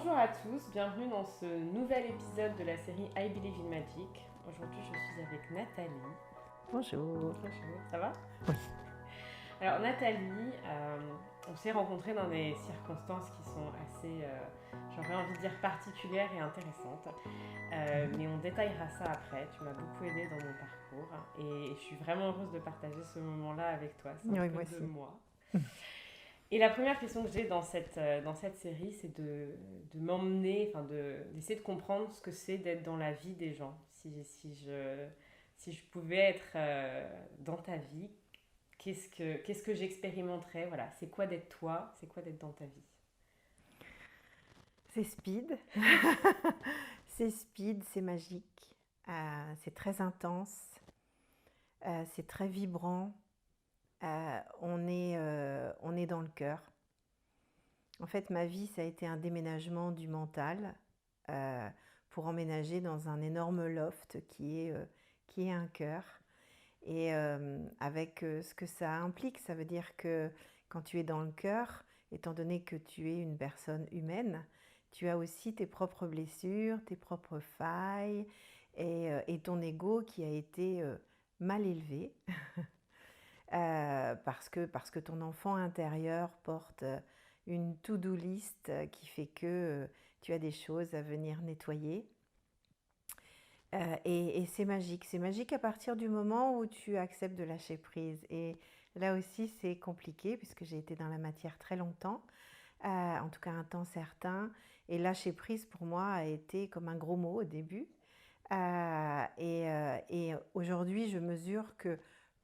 Bonjour à tous, bienvenue dans ce nouvel épisode de la série I Believe in Magic. Aujourd'hui, je suis avec Nathalie. Bonjour. Bonjour, ça va? Oui. Alors Nathalie, on s'est rencontrés dans des circonstances qui sont assez, j'aurais envie de dire particulières et intéressantes. Mais on détaillera ça après. Tu m'as beaucoup aidée dans mon parcours et je suis vraiment heureuse de partager ce moment-là avec toi. C'est un Oui, peu moi de aussi. moi. Et la première question que j'ai dans cette série, c'est de m'emmener, d'essayer de comprendre ce que c'est d'être dans la vie des gens. Si je pouvais être dans ta vie, qu'est-ce que j'expérimenterais? Voilà, c'est quoi d'être toi? C'est quoi d'être dans ta vie? C'est speed. C'est speed, c'est magique. C'est très intense. C'est très vibrant. On est dans le cœur. En fait, ma vie, ça a été un déménagement du mental pour emménager dans un énorme loft qui est un cœur. Et avec ce que ça implique, ça veut dire que quand tu es dans le cœur, étant donné que tu es une personne humaine, tu as aussi tes propres blessures, tes propres failles et ton ego qui a été mal élevé parce que ton enfant intérieur porte une to-do list qui fait que tu as des choses à venir nettoyer. Et c'est magique. C'est magique à partir du moment où tu acceptes de lâcher prise. Et là aussi, c'est compliqué puisque j'ai été dans la matière très longtemps, en tout cas un temps certain. Et lâcher prise pour moi a été comme un gros mot au début. Et aujourd'hui, je mesure que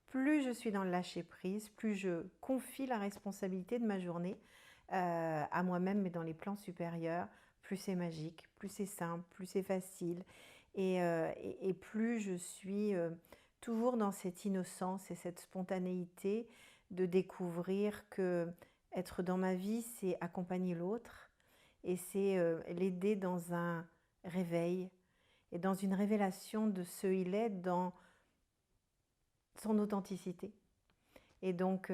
plus je suis dans le lâcher prise, plus je confie la responsabilité de ma journée à moi-même, mais dans les plans supérieurs, plus c'est magique, plus c'est simple, plus c'est facile. Et plus je suis toujours dans cette innocence et cette spontanéité de découvrir que être dans ma vie, c'est accompagner l'autre et c'est l'aider dans un réveil et dans une révélation de ce il est dans son authenticité. Et donc,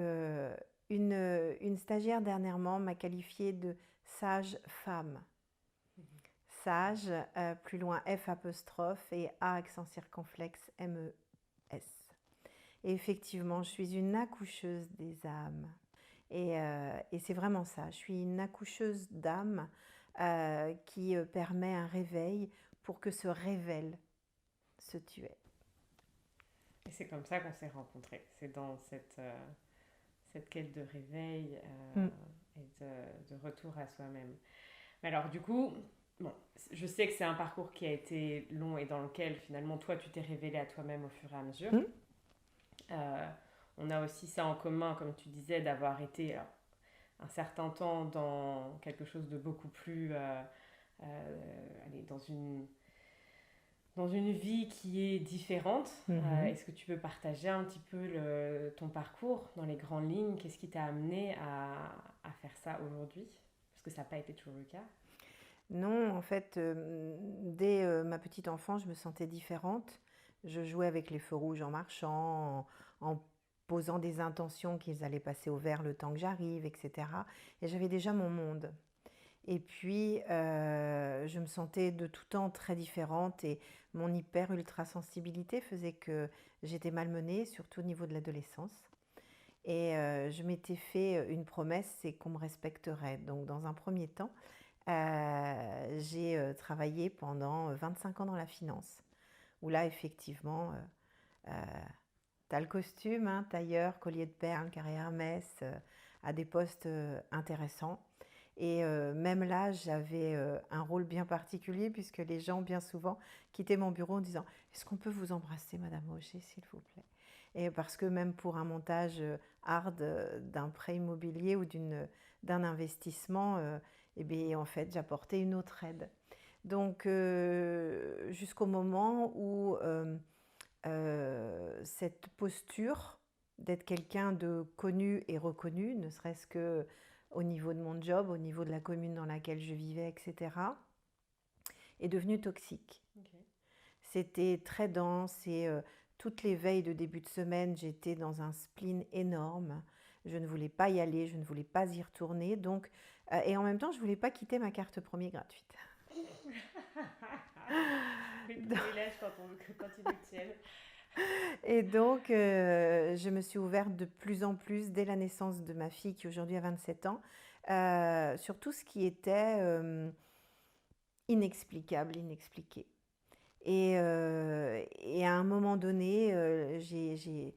une stagiaire dernièrement m'a qualifiée de sage femme. Sage, plus loin F apostrophe et A accent circonflexe M-E-S. Et effectivement, je suis une accoucheuse des âmes. Et c'est vraiment ça, je suis une accoucheuse d'âme qui permet un réveil pour que se révèle ce tu es. Et c'est comme ça qu'on s'est rencontrés. C'est dans cette quête de réveil Mm. et de retour à soi-même. Mais alors, du coup, bon, je sais que c'est un parcours qui a été long et dans lequel finalement toi tu t'es révélé à toi-même au fur et à mesure. Mm. Euh, on a aussi ça en commun, comme tu disais, d'avoir été alors, un certain temps dans quelque chose de beaucoup plus, allez, dans une vie qui est différente. Mhm. Est-ce que tu peux partager un petit peu ton parcours dans les grandes lignes? Qu'est-ce qui t'a amené à faire ça aujourd'hui? Parce que ça n'a pas été toujours le cas. Non, en fait, dès ma petite enfance, je me sentais différente. Je jouais avec les feux rouges en marchant, en posant des intentions qu'ils allaient passer au vert le temps que j'arrive, etc. Et j'avais déjà mon monde. Et puis, je me sentais de tout temps très différente et mon hyper-ultra-sensibilité faisait que j'étais malmenée, surtout au niveau de l'adolescence. Et je m'étais fait une promesse, c'est qu'on me respecterait. Donc, dans un premier temps, j'ai travaillé pendant 25 ans dans la finance, où là, effectivement, tu as le costume, hein, tailleur, collier de perles, carré Hermès, à des postes intéressants. Et même là, j'avais un rôle bien particulier puisque les gens, bien souvent, quittaient mon bureau en disant « Est-ce qu'on peut vous embrasser, Madame Auger, s'il vous plaît ?» Et parce que même pour un montage hard d'un prêt immobilier ou d'un investissement, eh bien, en fait, j'apportais une autre aide. Donc, jusqu'au moment où cette posture d'être quelqu'un de connu et reconnu, ne serait-ce que au niveau de mon job, au niveau de la commune dans laquelle je vivais, etc., est devenue toxique. Okay. C'était très dense et toutes les veilles de début de semaine, j'étais dans un spleen énorme. Je ne voulais pas y aller, je ne voulais pas y retourner. Donc, Et en même temps, je ne voulais pas quitter ma carte premier gratuite. Oui, le privilège quand ils nous tiennent. Et donc, je me suis ouverte de plus en plus dès la naissance de ma fille, qui aujourd'hui a 27 ans, sur tout ce qui était inexplicable, inexpliqué. Et à un moment donné, j'ai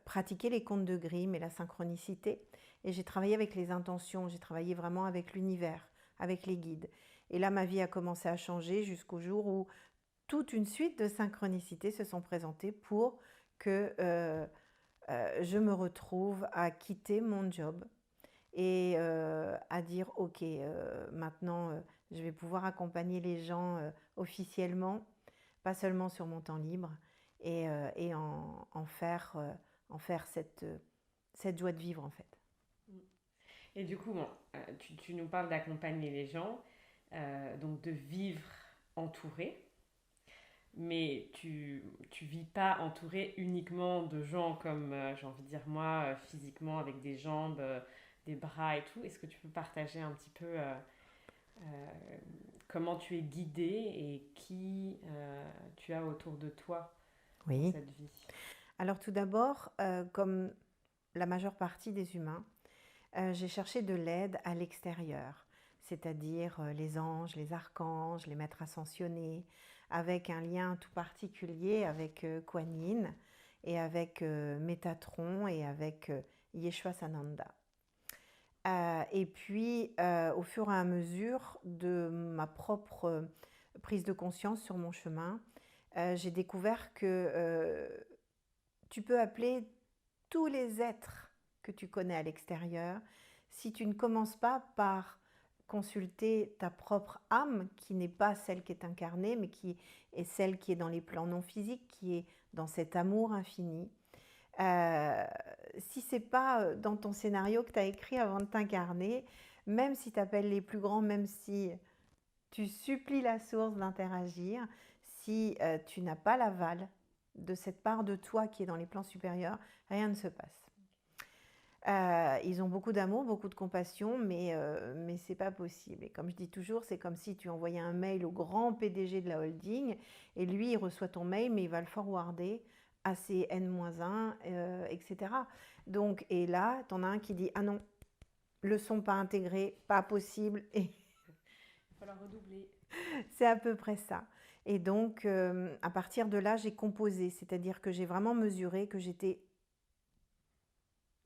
pratiqué les contes de Grimm et la synchronicité. Et j'ai travaillé avec les intentions, j'ai travaillé vraiment avec l'univers, avec les guides. Et là, ma vie a commencé à changer jusqu'au jour où toute une suite de synchronicités se sont présentées pour que je me retrouve à quitter mon job et à dire, OK, maintenant, je vais pouvoir accompagner les gens officiellement, pas seulement sur mon temps libre, et en faire cette joie de vivre, en fait. Et du coup, bon, tu nous parles d'accompagner les gens, donc de vivre entouré. Mais tu vis pas entouré uniquement de gens comme, j'ai envie de dire moi, physiquement, avec des jambes, des bras et tout. Est-ce que tu peux partager un petit peu euh, comment tu es guidé et qui tu as autour de toi dans Oui. cette vie? Alors tout d'abord, comme la majeure partie des humains, j'ai cherché de l'aide à l'extérieur, c'est-à-dire les anges, les archanges, les maîtres ascensionnés, avec un lien tout particulier avec Kuan Yin et avec Métatron et avec Yeshua Sananda. Et puis, au fur et à mesure de ma propre prise de conscience sur mon chemin, j'ai découvert que tu peux appeler tous les êtres que tu connais à l'extérieur si tu ne commences pas par consulter ta propre âme, qui n'est pas celle qui est incarnée, mais qui est celle qui est dans les plans non physiques, qui est dans cet amour infini. Euh, Si c'est pas dans ton scénario que tu as écrit avant de t'incarner, même si tu appelles les plus grands, même si tu supplies la source d'interagir, si tu n'as pas l'aval de cette part de toi qui est dans les plans supérieurs, rien ne se passe. Ils ont beaucoup d'amour, beaucoup de compassion, mais c'est pas possible. Et comme je dis toujours, c'est comme si tu envoyais un mail au grand PDG de la holding, et lui, il reçoit ton mail, mais il va le forwarder à ses N-1, etc. Donc, et là, tu en as un qui dit, ah non, le son pas intégré, pas possible, et Il va falloir redoubler. c'est à peu près ça. Et donc, à partir de là, j'ai composé, c'est-à-dire que j'ai vraiment mesuré que j'étais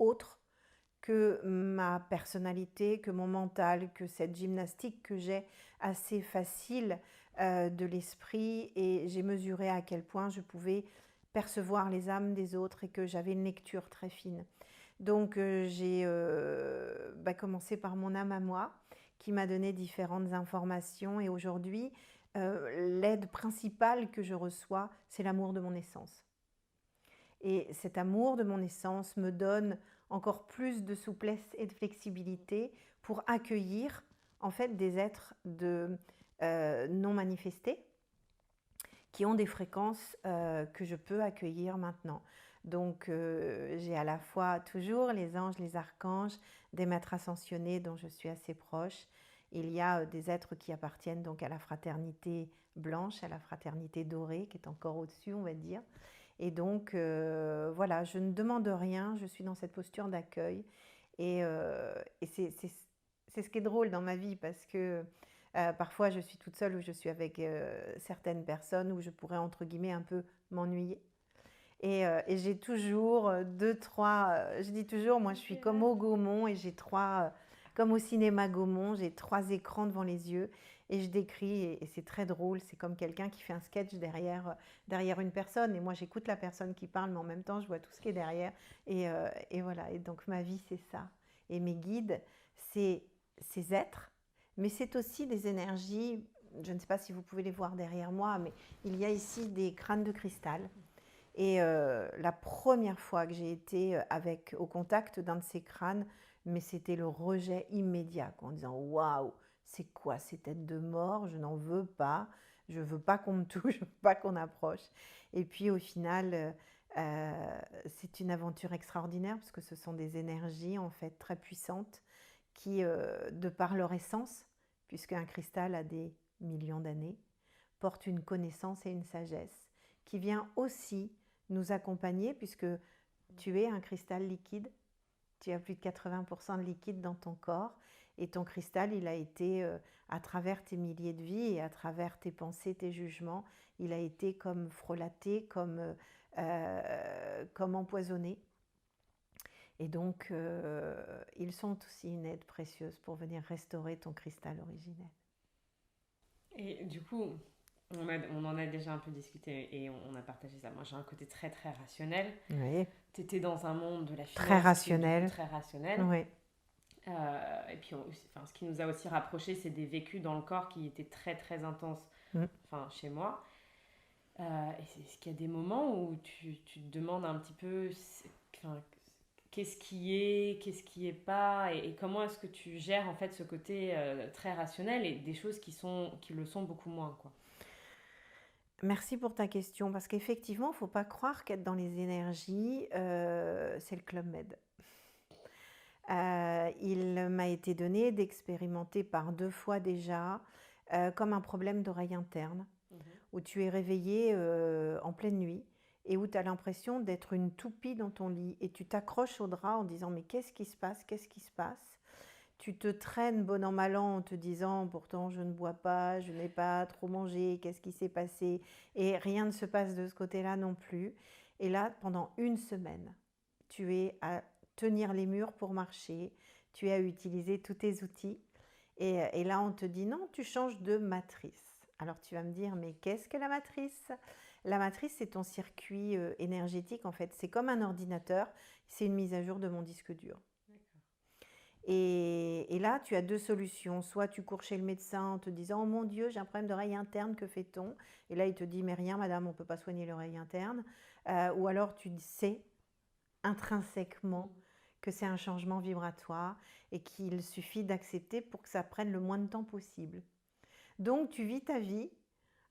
autre que ma personnalité, que mon mental, que cette gymnastique que j'ai assez facile de l'esprit. Et j'ai mesuré à quel point je pouvais percevoir les âmes des autres et que j'avais une lecture très fine. Donc j'ai commencé par mon âme à moi, qui m'a donné différentes informations. Et aujourd'hui, l'aide principale que je reçois, c'est l'amour de mon essence. Et cet amour de mon essence me donne encore plus de souplesse et de flexibilité pour accueillir en fait des êtres non manifestés qui ont des fréquences que je peux accueillir maintenant. Donc j'ai à la fois toujours les anges, les archanges, des maîtres ascensionnés dont je suis assez proche. Il y a des êtres qui appartiennent donc à la fraternité blanche, à la fraternité dorée, qui est encore au-dessus, on va dire. Et donc, voilà, je ne demande rien, je suis dans cette posture d'accueil. Et c'est ce qui est drôle dans ma vie parce que parfois je suis toute seule ou je suis avec certaines personnes où je pourrais, entre guillemets, un peu m'ennuyer. Et j'ai toujours deux, trois, je dis toujours, moi je suis comme au Gaumont et j'ai trois, comme au cinéma Gaumont, j'ai trois écrans devant les yeux et je décris et c'est très drôle, c'est comme quelqu'un qui fait un sketch derrière une personne et moi j'écoute la personne qui parle mais en même temps je vois tout ce qui est derrière et voilà, et donc ma vie c'est ça. Et mes guides, c'est ces êtres, mais c'est aussi des énergies, je ne sais pas si vous pouvez les voir derrière moi, mais il y a ici des crânes de cristal. Et la première fois que j'ai été au contact d'un de ces crânes, mais c'était le rejet immédiat, quoi, en disant waouh, c'est quoi ces têtes de mort? Je n'en veux pas, je veux pas qu'on me touche, je veux pas qu'on approche. Et puis au final, c'est une aventure extraordinaire parce que ce sont des énergies en fait très puissantes qui, de par leur essence, puisqu'un cristal a des millions d'années, porte une connaissance et une sagesse qui vient aussi nous accompagner, puisque tu es un cristal liquide, tu as plus de 80% de liquide dans ton corps, et ton cristal, il a été, à travers tes milliers de vies et à travers tes pensées, tes jugements, il a été comme frelaté, comme empoisonné. Et donc, ils sont aussi une aide précieuse pour venir restaurer ton cristal originel. Et du coup, on en a déjà un peu discuté et on a partagé ça. Moi, j'ai un côté très, très rationnel. Oui. Tu étais dans un monde de la Très finance rationnel. qui est du coup très rationnel. Oui. Et puis, ce qui nous a aussi rapprochés, c'est des vécus dans le corps qui étaient très, très intenses chez moi. Est-ce qu'il y a des moments où tu te demandes un petit peu qu'est-ce qui est pas, et comment est-ce que tu gères en fait ce côté très rationnel et des choses qui le sont beaucoup moins, quoi. Merci pour ta question, parce qu'effectivement, il ne faut pas croire qu'être dans les énergies, c'est le Club Med. Il m'a été donné d'expérimenter par 2 fois déjà comme un problème d'oreille interne, où tu es réveillé en pleine nuit et où tu as l'impression d'être une toupie dans ton lit et tu t'accroches au drap en disant mais qu'est-ce qui se passe, qu'est-ce qui se passe? Tu te traînes bon an mal an en te disant pourtant je ne bois pas, je n'ai pas trop mangé, qu'est-ce qui s'est passé? Et rien ne se passe de ce côté-là non plus. Et là, pendant une semaine, tu es à tenir les murs pour marcher, tu es à utiliser tous tes outils. Et là, on te dit non, tu changes de matrice. Alors tu vas me dire, mais qu'est-ce que la matrice? La matrice, c'est ton circuit énergétique en fait. C'est comme un ordinateur, c'est une mise à jour de mon disque dur. Et là, tu as 2 solutions. Soit tu cours chez le médecin en te disant « Oh mon Dieu, j'ai un problème d'oreille interne, que fait-on » Et là, il te dit « Mais rien, madame, on ne peut pas soigner l'oreille interne. » Ou alors tu sais intrinsèquement que c'est un changement vibratoire et qu'il suffit d'accepter pour que ça prenne le moins de temps possible. Donc, tu vis ta vie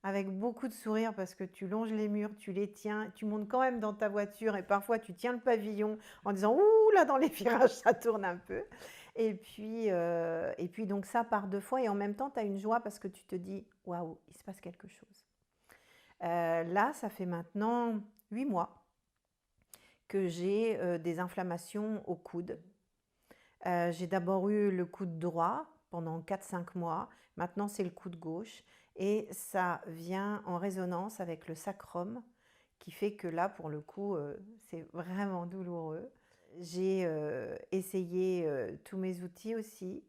avec beaucoup de sourire parce que tu longes les murs, tu les tiens, tu montes quand même dans ta voiture et parfois tu tiens le pavillon en disant « Ouh, là, dans les virages, ça tourne un peu ». Et puis donc ça par 2 fois et en même temps, tu as une joie parce que tu te dis « Waouh, il se passe quelque chose ». Là, ça fait maintenant 8 mois que j'ai des inflammations au coude. J'ai d'abord eu le coude droit pendant 4-5 mois. Maintenant, c'est le coude gauche. Et ça vient en résonance avec le sacrum, qui fait que là, pour le coup, c'est vraiment douloureux. J'ai essayé tous mes outils aussi.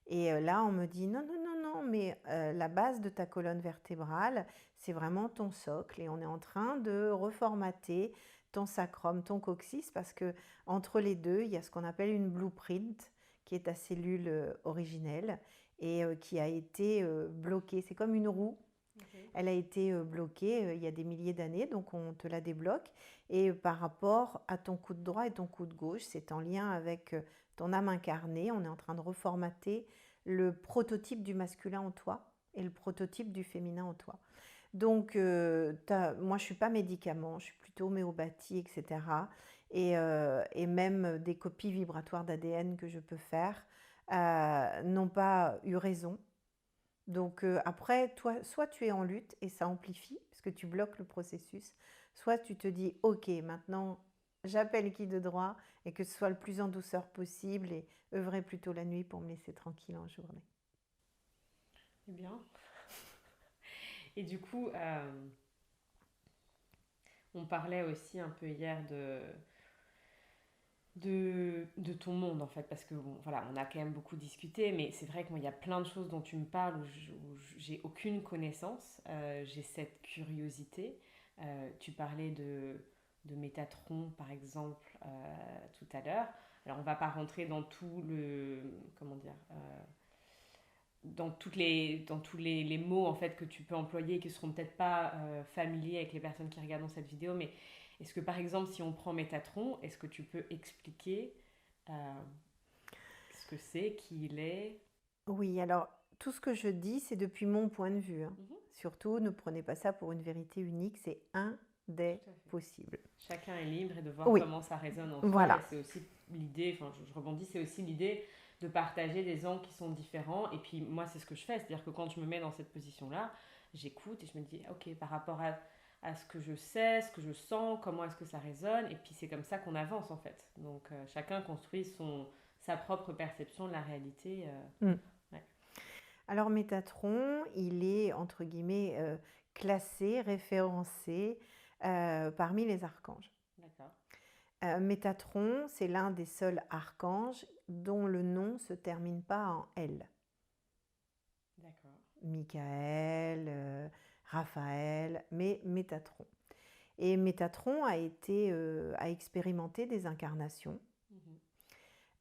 Et là, on me dit non, non, non, non, mais la base de ta colonne vertébrale, c'est vraiment ton socle. Et on est en train de reformater ton sacrum, ton coccyx, parce que entre les deux, il y a ce qu'on appelle une blueprint, qui est ta cellule originelle et qui a été bloquée. C'est comme une roue. Elle a été bloquée il y a des milliers d'années, donc on te la débloque. Et par rapport à ton coude droit et ton coude gauche, c'est en lien avec ton âme incarnée. On est en train de reformater le prototype du masculin en toi et le prototype du féminin en toi. Donc, moi, je ne suis pas médicament, je suis plutôt homéopathie, etc. Et même des copies vibratoires d'ADN que je peux faire n'ont pas eu raison. Donc après, toi, soit tu es en lutte et ça amplifie, parce que tu bloques le processus, soit tu te dis, ok, maintenant, j'appelle qui de droit et que ce soit le plus en douceur possible et œuvrer plutôt la nuit pour me laisser tranquille en journée. C'est bien. Et du coup, on parlait aussi un peu hier de ton monde en fait, parce que bon, voilà, on a quand même beaucoup discuté, mais c'est vrai qu'il y a plein de choses dont tu me parles où j'ai aucune connaissance, j'ai cette curiosité. Tu parlais de Métatron par exemple tout à l'heure. Alors on va pas rentrer dans tout le, comment dire, dans tous les mots en fait que tu peux employer et qui seront peut-être pas familiers avec les personnes qui regardent cette vidéo, mais est-ce que par exemple si on prend Métatron, est-ce que tu peux expliquer ce que c'est, qui il est? Oui, alors tout ce que je dis, c'est depuis mon point de vue. Surtout, ne prenez pas ça pour une vérité unique, c'est un des possibles. Chacun est libre et de voir Oui. comment ça résonne en Voilà. soi, et c'est aussi l'idée, enfin je rebondis, c'est aussi l'idée de partager des angles qui sont différents. Et puis moi, c'est ce que je fais, c'est-à-dire que quand je me mets dans cette position-là, j'écoute et je me dis, ok, par rapport à ce que je sais, ce que je sens, comment est-ce que ça résonne, et puis c'est comme ça qu'on avance en fait. Donc chacun construit sa propre perception de la réalité. Mm. Ouais. Alors Métatron, il est entre guillemets classé, référencé parmi les archanges. D'accord. Métatron, c'est l'un des seuls archanges dont le nom se termine pas en L. D'accord. Michael, Raphaël, mais Métatron. Et Métatron a expérimenté des incarnations.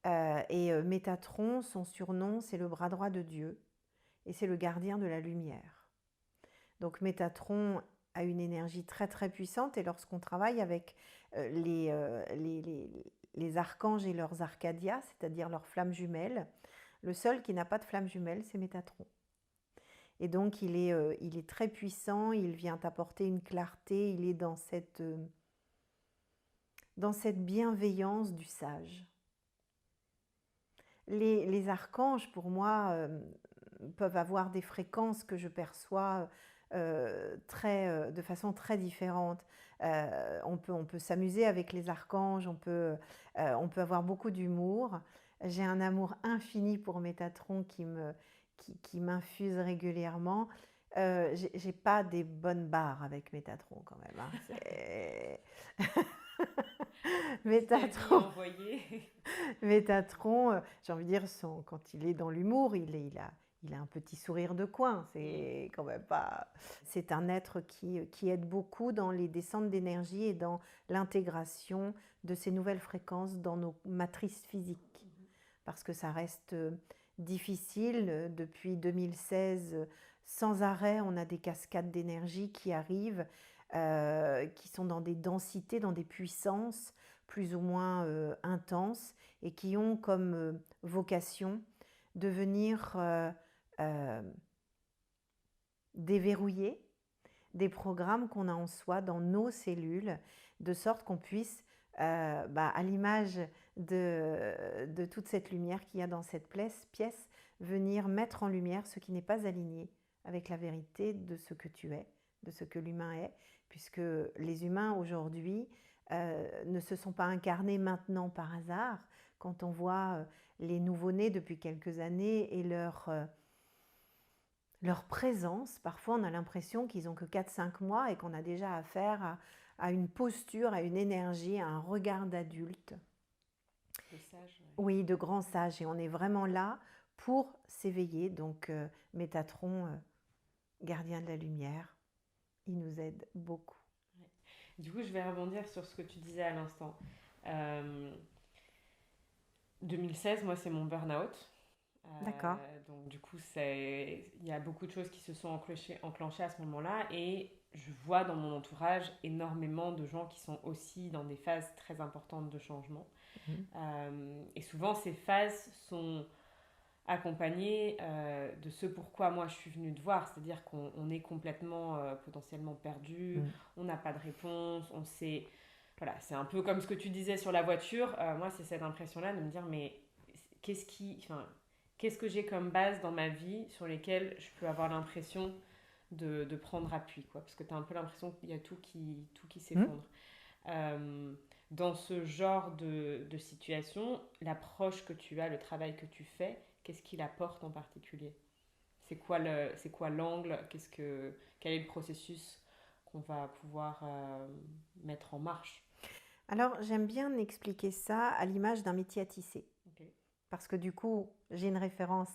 Et Métatron, son surnom, c'est le bras droit de Dieu. Et c'est le gardien de la lumière. Donc Métatron a une énergie très très puissante et lorsqu'on travaille avec les archanges et leurs arcadias, c'est-à-dire leurs flammes jumelles, le seul qui n'a pas de flamme jumelle, c'est Métatron. Et donc il est très puissant, il vient apporter une clarté, il est dans cette bienveillance du sage. Les archanges, pour moi, peuvent avoir des fréquences que je perçois de façon très différente. On peut s'amuser avec les archanges, on peut avoir beaucoup d'humour. J'ai un amour infini pour Métatron qui m'infuse régulièrement. J'ai pas des bonnes barres avec Métatron quand même. Hein. Métatron, Métatron, j'ai envie de dire, quand il est dans l'humour, il a un petit sourire de coin. C'est quand même pas. C'est un être qui aide beaucoup dans les descentes d'énergie et dans l'intégration de ces nouvelles fréquences dans nos matrices physiques. Parce que ça reste difficile. Depuis 2016, sans arrêt, on a des cascades d'énergie qui arrivent, qui sont dans des densités, dans des puissances plus ou moins intenses et qui ont comme vocation de venir déverrouiller des programmes qu'on a en soi, dans nos cellules, de sorte qu'on puisse, à l'image de toute cette lumière qu'il y a dans cette pièce, venir mettre en lumière ce qui n'est pas aligné avec la vérité de ce que tu es, de ce que l'humain est, puisque les humains aujourd'hui ne se sont pas incarnés maintenant par hasard. Quand on voit les nouveau-nés depuis quelques années et leur présence, parfois on a l'impression qu'ils n'ont que 4-5 mois et qu'on a déjà affaire à une posture, à une énergie, à un regard d'adulte. De sage, ouais. Oui, de grand sage. Et on est vraiment là pour s'éveiller. Donc Métatron, gardien de la lumière, il nous aide beaucoup. Ouais. Du coup, je vais rebondir sur ce que tu disais à l'instant. 2016, moi, c'est mon burn-out. D'accord. Donc du coup, il y a beaucoup de choses qui se sont enclenchées à ce moment-là et je vois dans mon entourage énormément de gens qui sont aussi dans des phases très importantes de changement. Et souvent, ces phases sont accompagnées de ce pourquoi moi je suis venue te voir, c'est-à-dire qu'on est complètement potentiellement perdu, on n'a pas de réponse, on sait... Voilà, c'est un peu comme ce que tu disais sur la voiture. Moi, c'est cette impression-là de me dire, mais qu'est-ce que j'ai comme base dans ma vie sur lesquelles je peux avoir l'impression de prendre appui, quoi, parce que tu as un peu l'impression qu'il y a tout qui s'effondre. Dans ce genre de situation, l'approche que tu as, le travail que tu fais, qu'est-ce qu'il apporte en particulier ? C'est quoi l'angle ? Quel est le processus qu'on va pouvoir mettre en marche ? Alors, j'aime bien expliquer ça à l'image d'un métier à tisser. Okay. Parce que du coup, j'ai une référence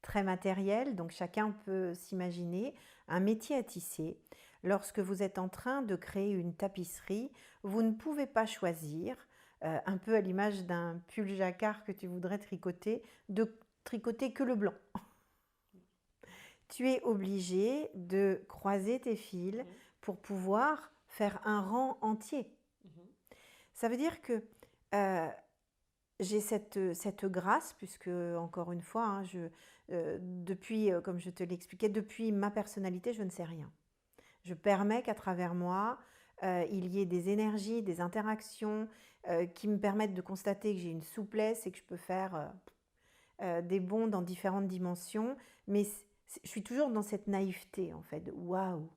très matérielle, donc chacun peut s'imaginer un métier à tisser. Lorsque vous êtes en train de créer une tapisserie, vous ne pouvez pas choisir, un peu à l'image d'un pull jacquard que tu voudrais tricoter, de tricoter que le blanc. Tu es obligé de croiser tes fils pour pouvoir faire un rang entier. Ça veut dire que j'ai cette grâce, puisque, encore une fois, hein, depuis, comme je te l'expliquais, depuis ma personnalité, je ne sais rien. Je permets qu'à travers moi, il y ait des énergies, des interactions qui me permettent de constater que j'ai une souplesse et que je peux faire des bonds dans différentes dimensions. Mais je suis toujours dans cette naïveté, en fait, de waouh!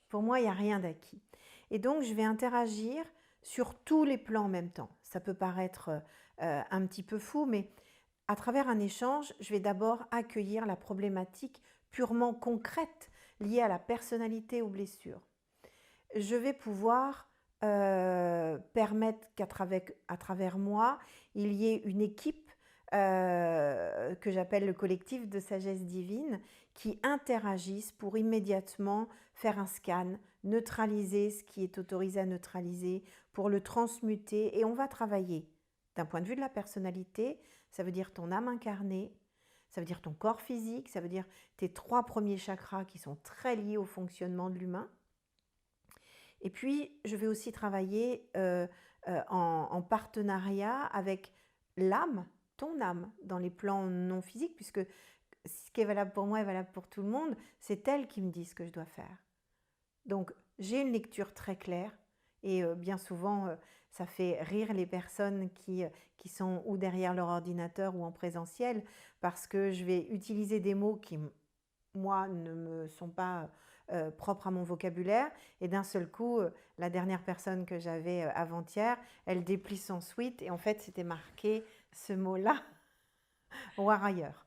Pour moi, il n'y a rien d'acquis. Et donc, je vais interagir sur tous les plans en même temps. Ça peut paraître un petit peu fou, mais à travers un échange, je vais d'abord accueillir la problématique purement concrète liée à la personnalité ou blessure. Je vais pouvoir permettre à travers moi, il y ait une équipe que j'appelle le collectif de sagesse divine qui interagissent pour immédiatement faire un scan, neutraliser ce qui est autorisé à neutraliser, pour le transmuter. Et on va travailler d'un point de vue de la personnalité, ça veut dire ton âme incarnée, ça veut dire ton corps physique, ça veut dire tes 3 premiers chakras qui sont très liés au fonctionnement de l'humain. Et puis, je vais aussi travailler en partenariat avec l'âme, ton âme, dans les plans non physiques, puisque ce qui est valable pour moi est valable pour tout le monde, c'est elle qui me dit ce que je dois faire. Donc, j'ai une lecture très claire et bien souvent, ça fait rire les personnes qui sont ou derrière leur ordinateur ou en présentiel parce que je vais utiliser des mots qui, moi, ne me sont pas propres à mon vocabulaire. Et d'un seul coup, la dernière personne que j'avais avant-hier, elle déplie son sweat et en fait, c'était marqué ce mot-là, warrior.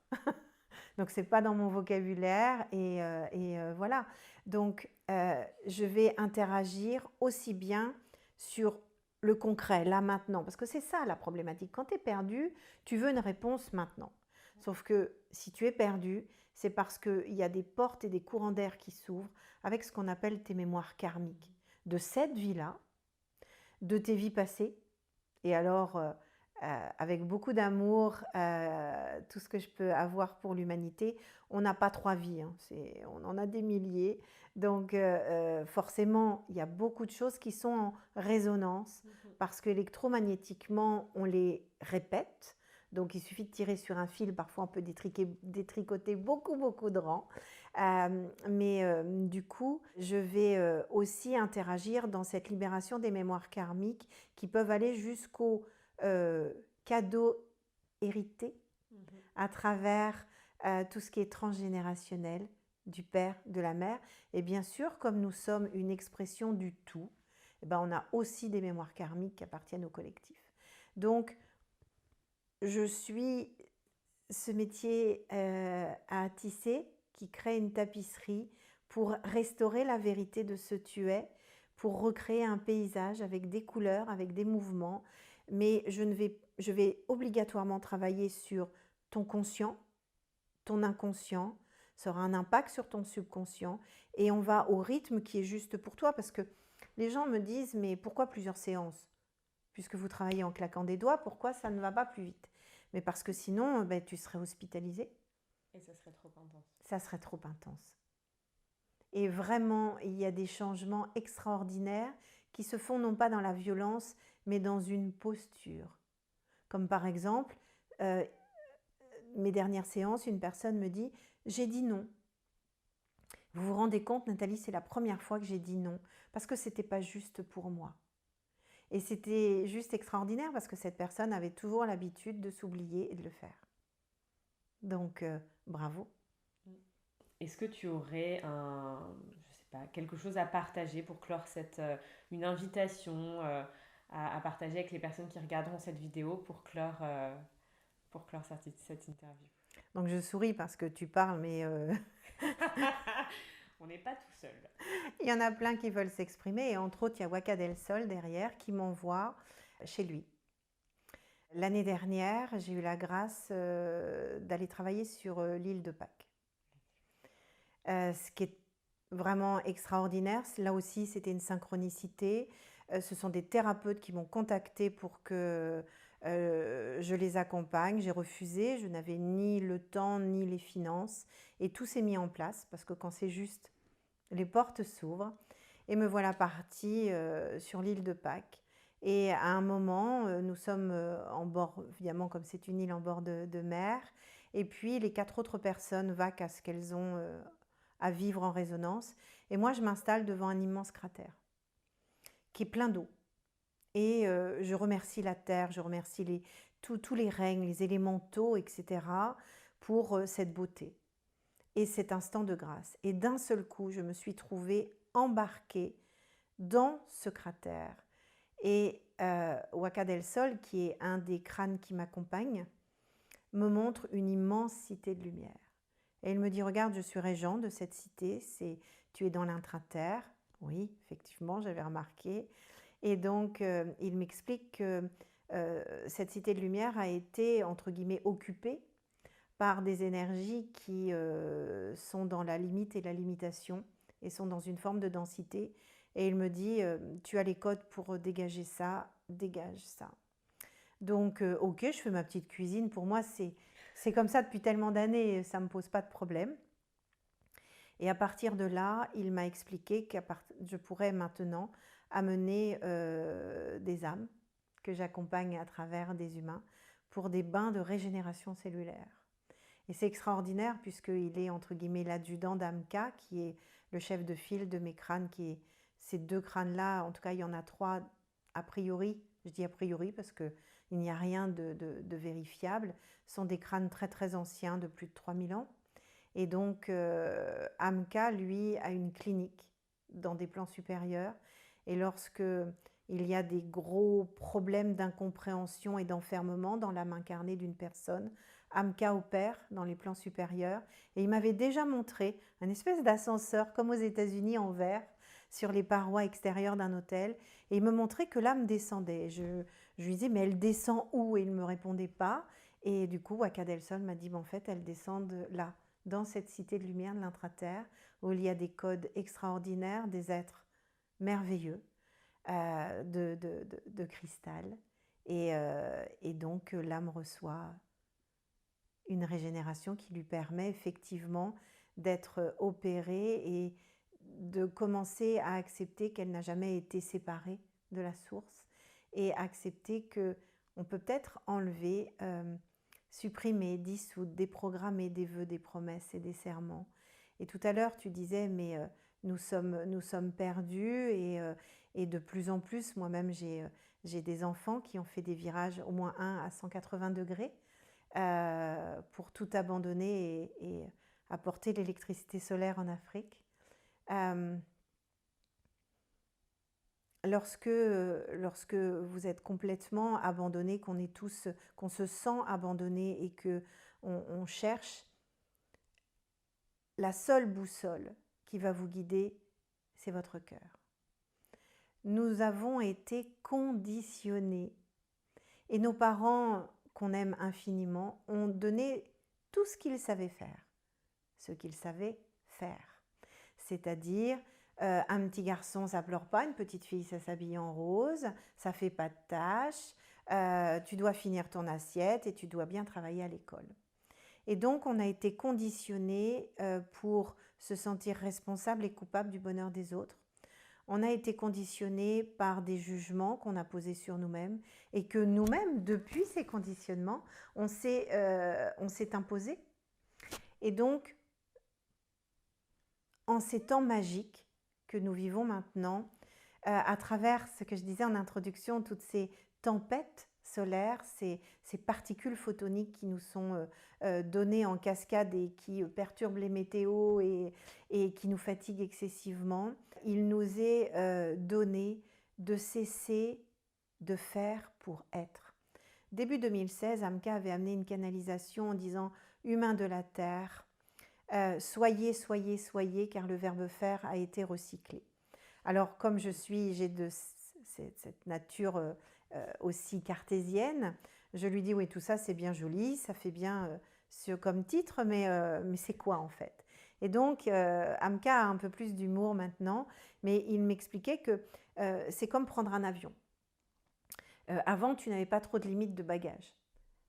Donc, ce n'est pas dans mon vocabulaire et voilà. Donc, je vais interagir aussi bien sur le concret, là, maintenant. Parce que c'est ça la problématique. Quand tu es perdu, tu veux une réponse maintenant. Sauf que si tu es perdu, c'est parce qu'il y a des portes et des courants d'air qui s'ouvrent avec ce qu'on appelle tes mémoires karmiques. De cette vie-là, de tes vies passées. Et alors, avec beaucoup d'amour, tout ce que je peux avoir pour l'humanité, on n'a pas 3 vies, hein, on en a des milliers. Donc forcément, il y a beaucoup de choses qui sont en résonance parce qu'électromagnétiquement, on les répète. Donc il suffit de tirer sur un fil, parfois on peut détricoter beaucoup, beaucoup de rangs. Mais du coup, je vais aussi interagir dans cette libération des mémoires karmiques qui peuvent aller jusqu'au cadeaux hérités à travers tout ce qui est transgénérationnel, du père, de la mère. Et bien sûr, comme nous sommes une expression du tout, eh ben, on a aussi des mémoires karmiques qui appartiennent au collectif. Donc, je suis ce métier à tisser qui crée une tapisserie pour restaurer la vérité de ce tu es, pour recréer un paysage avec des couleurs, avec des mouvements. Mais je vais obligatoirement travailler sur ton conscient, ton inconscient, ça aura un impact sur ton subconscient et on va au rythme qui est juste pour toi parce que les gens me disent mais pourquoi plusieurs séances? Puisque vous travaillez en claquant des doigts, pourquoi ça ne va pas plus vite? Mais parce que sinon, tu serais hospitalisé. Et ça serait trop intense. Ça serait trop intense. Et vraiment, il y a des changements extraordinaires qui se font non pas dans la violence, mais dans une posture. Comme par exemple, mes dernières séances, une personne me dit « j'ai dit non ». Vous vous rendez compte, Nathalie, c'est la première fois que j'ai dit non, parce que ce n'était pas juste pour moi. Et c'était juste extraordinaire, parce que cette personne avait toujours l'habitude de s'oublier et de le faire. Donc, bravo. Est-ce que tu aurais quelque chose à partager pour clore une invitation à partager avec les personnes qui regarderont cette vidéo pour clore cette interview? Donc je souris parce que tu parles, mais on n'est pas tout seul. Il y en a plein qui veulent s'exprimer et entre autres, il y a Waka del Sol derrière qui m'envoie chez lui. L'année dernière, j'ai eu la grâce d'aller travailler sur l'île de Pâques. Ce qui est vraiment extraordinaire, là aussi c'était une synchronicité. Ce sont des thérapeutes qui m'ont contacté pour que je les accompagne. J'ai refusé, je n'avais ni le temps ni les finances et tout s'est mis en place parce que quand c'est juste, les portes s'ouvrent et me voilà partie sur l'île de Pâques. Et à un moment, nous sommes en bord, évidemment comme c'est une île en bord de mer, et puis les 4 autres personnes vaquent à ce qu'elles ont à vivre en résonance. Et moi, je m'installe devant un immense cratère. qui est plein d'eau. Et je remercie la terre, je remercie tous les règnes, les élémentaux, etc., pour cette beauté et cet instant de grâce. Et d'un seul coup, je me suis trouvée embarquée dans ce cratère. Et Huaca del Sol, qui est un des crânes qui m'accompagne, me montre une immense cité de lumière. Et il me dit, regarde, je suis régent de cette cité, tu es dans l'intraterre. Oui, effectivement, j'avais remarqué. Et donc, il m'explique que cette cité de lumière a été, entre guillemets, occupée par des énergies qui sont dans la limite et la limitation et sont dans une forme de densité. Et il me dit, tu as les codes pour dégager ça, dégage ça. Donc, ok, je fais ma petite cuisine. Pour moi, c'est comme ça depuis tellement d'années, ça ne me pose pas de problème. Et à partir de là, il m'a expliqué que je pourrais maintenant amener des âmes que j'accompagne à travers des humains pour des bains de régénération cellulaire. Et c'est extraordinaire puisqu'il est entre guillemets l'adjudant d'Amka, qui est le chef de file de mes crânes, ces 2 crânes-là, en tout cas il y en a 3 a priori, je dis a priori parce qu'il n'y a rien de vérifiable, sont des crânes très très anciens de plus de 3000 ans. Et donc Amka, lui, a une clinique dans des plans supérieurs. Et lorsque il y a des gros problèmes d'incompréhension et d'enfermement dans l'âme incarnée d'une personne, Amka opère dans les plans supérieurs. Et il m'avait déjà montré un espèce d'ascenseur, comme aux États-Unis en verre, sur les parois extérieures d'un hôtel. Et il me montrait que l'âme descendait. Je lui disais, mais elle descend où? Et il ne me répondait pas. Et du coup, Huaca del Sol m'a dit, en fait, elle descend là, dans cette cité de lumière de l'intraterre, où il y a des codes extraordinaires, des êtres merveilleux de cristal. Et donc, l'âme reçoit une régénération qui lui permet effectivement d'être opérée et de commencer à accepter qu'elle n'a jamais été séparée de la source et accepter qu'on peut peut-être enlever, supprimer, dissoudre, déprogrammer des vœux, des promesses et des serments. Et tout à l'heure, tu disais, mais nous sommes perdus et de plus en plus, moi-même, j'ai des enfants qui ont fait des virages, au moins un à 180 degrés, pour tout abandonner et apporter l'électricité solaire en Afrique. Lorsque vous êtes complètement abandonné, qu'on se sent abandonné et qu'on cherche, la seule boussole qui va vous guider, c'est votre cœur. Nous avons été conditionnés et nos parents, qu'on aime infiniment, ont donné tout ce qu'ils savaient faire. Ce qu'ils savaient faire. C'est-à-dire, un petit garçon, ça pleure pas, une petite fille, ça s'habille en rose, ça fait pas de tâches, tu dois finir ton assiette et tu dois bien travailler à l'école. Et donc, on a été conditionnés pour se sentir responsable et coupable du bonheur des autres. On a été conditionnés par des jugements qu'on a posés sur nous-mêmes et que nous-mêmes, depuis ces conditionnements, on s'est imposé. Et donc, en ces temps magiques que nous vivons maintenant, à travers ce que je disais en introduction, toutes ces tempêtes solaires, ces particules photoniques qui nous sont données en cascade et qui perturbent les météos et qui nous fatiguent excessivement, il nous est donné de cesser de faire pour être. Début 2016, Amka avait amené une canalisation en disant « Humains de la Terre, soyez, soyez, soyez, car le verbe faire a été recyclé. » Alors, comme j'ai cette nature aussi cartésienne, je lui dis, oui, tout ça, c'est bien joli, ça fait bien comme titre, mais c'est quoi en fait? Et donc, Amka a un peu plus d'humour maintenant, mais il m'expliquait que c'est comme prendre un avion. Avant, tu n'avais pas trop de limites de bagages.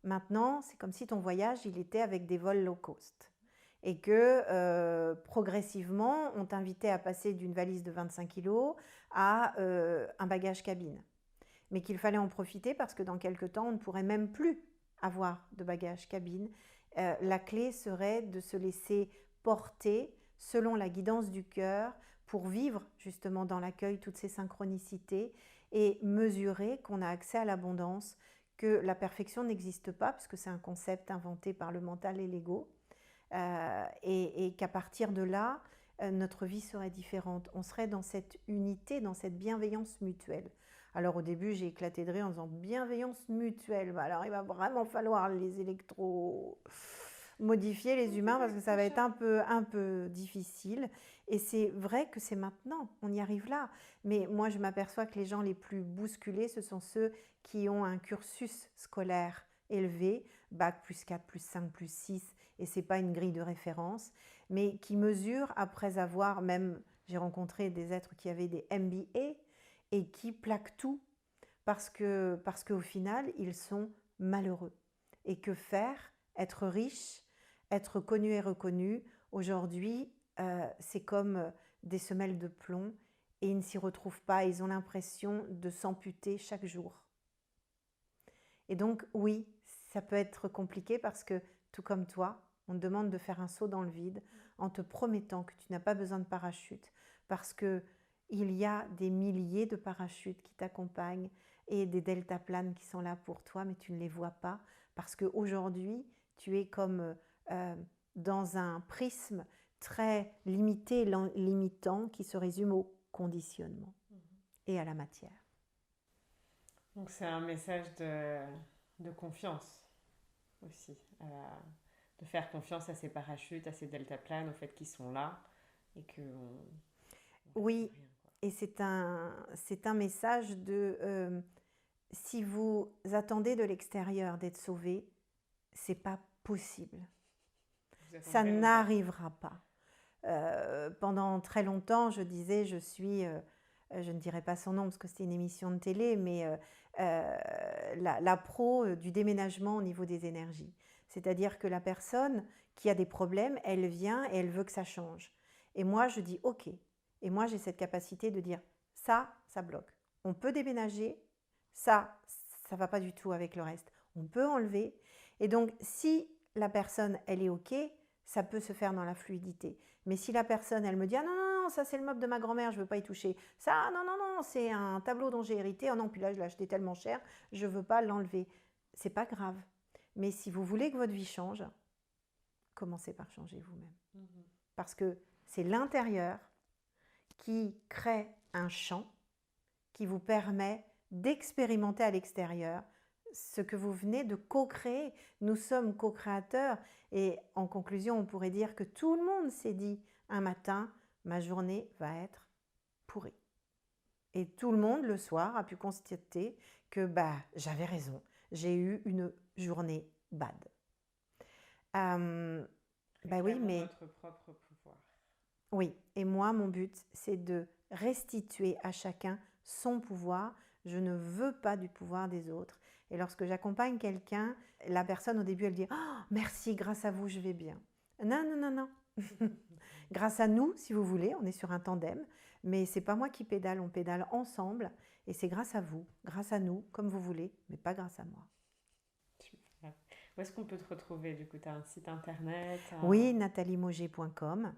Maintenant, c'est comme si ton voyage, il était avec des vols low cost. Et que progressivement, on t'invitait à passer d'une valise de 25 kg à un bagage cabine. Mais qu'il fallait en profiter parce que dans quelques temps, on ne pourrait même plus avoir de bagage cabine. La clé serait de se laisser porter selon la guidance du cœur pour vivre justement dans l'accueil toutes ces synchronicités et mesurer qu'on a accès à l'abondance, que la perfection n'existe pas, parce que c'est un concept inventé par le mental et l'ego, et qu'à partir de là, notre vie serait différente. On serait dans cette unité, dans cette bienveillance mutuelle. Alors au début, j'ai éclaté de rire en disant bienveillance mutuelle. Alors il va vraiment falloir les modifier les humains parce que ça va être un peu difficile. Et c'est vrai que c'est maintenant, on y arrive là. Mais moi, je m'aperçois que les gens les plus bousculés, ce sont ceux qui ont un cursus scolaire élevé, bac plus 4, plus 5, plus 6, et ce n'est pas une grille de référence, mais qui mesurent après avoir même, j'ai rencontré des êtres qui avaient des MBA et qui plaquent tout parce qu'au final, ils sont malheureux. Et que faire? Être riche, être connu et reconnu, aujourd'hui, c'est comme des semelles de plomb et ils ne s'y retrouvent pas. Ils ont l'impression de s'amputer chaque jour. Et donc, oui, ça peut être compliqué parce que, tout comme toi, on te demande de faire un saut dans le vide en te promettant que tu n'as pas besoin de parachute parce qu'il y a des milliers de parachutes qui t'accompagnent et des deltaplanes qui sont là pour toi, mais tu ne les vois pas parce qu'aujourd'hui, tu es comme dans un prisme très limité, limitant, qui se résume au conditionnement et à la matière. Donc c'est un message de confiance aussi, de faire confiance à ces parachutes, à ces deltaplanes, au fait qu'ils sont là et que oui, et c'est un message de si vous attendez de l'extérieur d'être sauvé, c'est pas possible. Ça n'arrivera pas. Pendant très longtemps, je disais, je ne dirai pas son nom parce que c'était une émission de télé, mais la pro du déménagement au niveau des énergies. C'est-à-dire que la personne qui a des problèmes, elle vient et elle veut que ça change. Et moi, je dis OK. Et moi, j'ai cette capacité de dire ça bloque. On peut déménager, ça va pas du tout avec le reste. On peut enlever. Et donc, si la personne, elle est OK, ça peut se faire dans la fluidité. Mais si la personne, elle me dit « Ah non, non, non, ça c'est le meuble de ma grand-mère, je ne veux pas y toucher. Ça, non, non, non, c'est un tableau dont j'ai hérité. Oh non, puis là, je l'ai acheté tellement cher, je ne veux pas l'enlever. » C'est pas grave. Mais si vous voulez que votre vie change, commencez par changer vous-même. Parce que c'est l'intérieur qui crée un champ qui vous permet d'expérimenter à l'extérieur ce que vous venez de co-créer. Nous sommes co-créateurs et en conclusion, on pourrait dire que tout le monde s'est dit un matin, ma journée va être pourrie. Et tout le monde, le soir, a pu constater que j'avais raison, j'ai eu une journée bad. Oui, mais votre propre pouvoir. Oui, et moi, mon but, c'est de restituer à chacun son pouvoir. Je ne veux pas du pouvoir des autres. Et lorsque j'accompagne quelqu'un, la personne au début, elle dit « Oh, merci, grâce à vous, je vais bien. » Non, non, non, non. Grâce à nous, si vous voulez, on est sur un tandem, mais c'est pas moi qui pédale, on pédale ensemble. Et c'est grâce à vous, grâce à nous, comme vous voulez, mais pas grâce à moi. Où est-ce qu'on peut te retrouver du coup? Tu as un site internet? Oui, nataliemauger.com.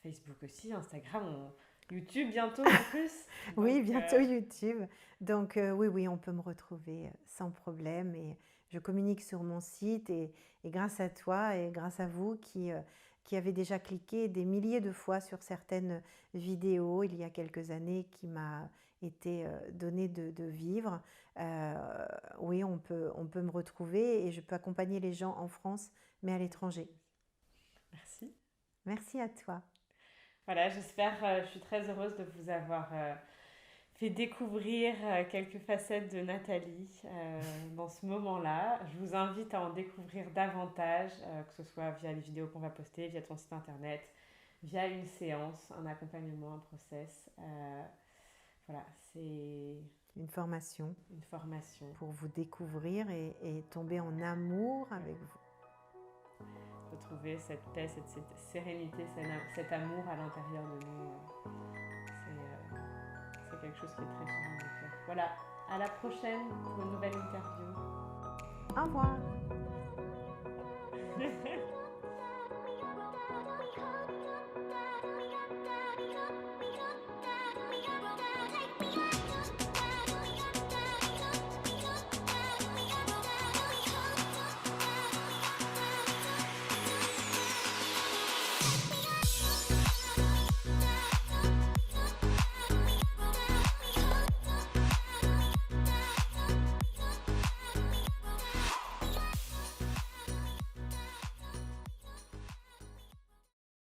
Facebook aussi, Instagram, YouTube bientôt en plus. Oui, bientôt YouTube. Donc oui, on peut me retrouver sans problème et je communique sur mon site et grâce à toi et grâce à vous qui avez déjà cliqué des milliers de fois sur certaines vidéos il y a quelques années qui m'a été donné de vivre. Oui, on peut me retrouver et je peux accompagner les gens en France mais à l'étranger. Merci. Merci à toi. Voilà, j'espère, je suis très heureuse de vous avoir fait découvrir quelques facettes de Nathalie dans ce moment-là. Je vous invite à en découvrir davantage, que ce soit via les vidéos qu'on va poster, via ton site internet, via une séance, un accompagnement, un process. Voilà, c'est une formation pour vous découvrir et tomber en amour avec vous. Retrouver cette paix, cette sérénité, cet amour à l'intérieur de nous, c'est quelque chose qui est très fort dans mon cœur. Voilà, à la prochaine pour une nouvelle interview. Au revoir.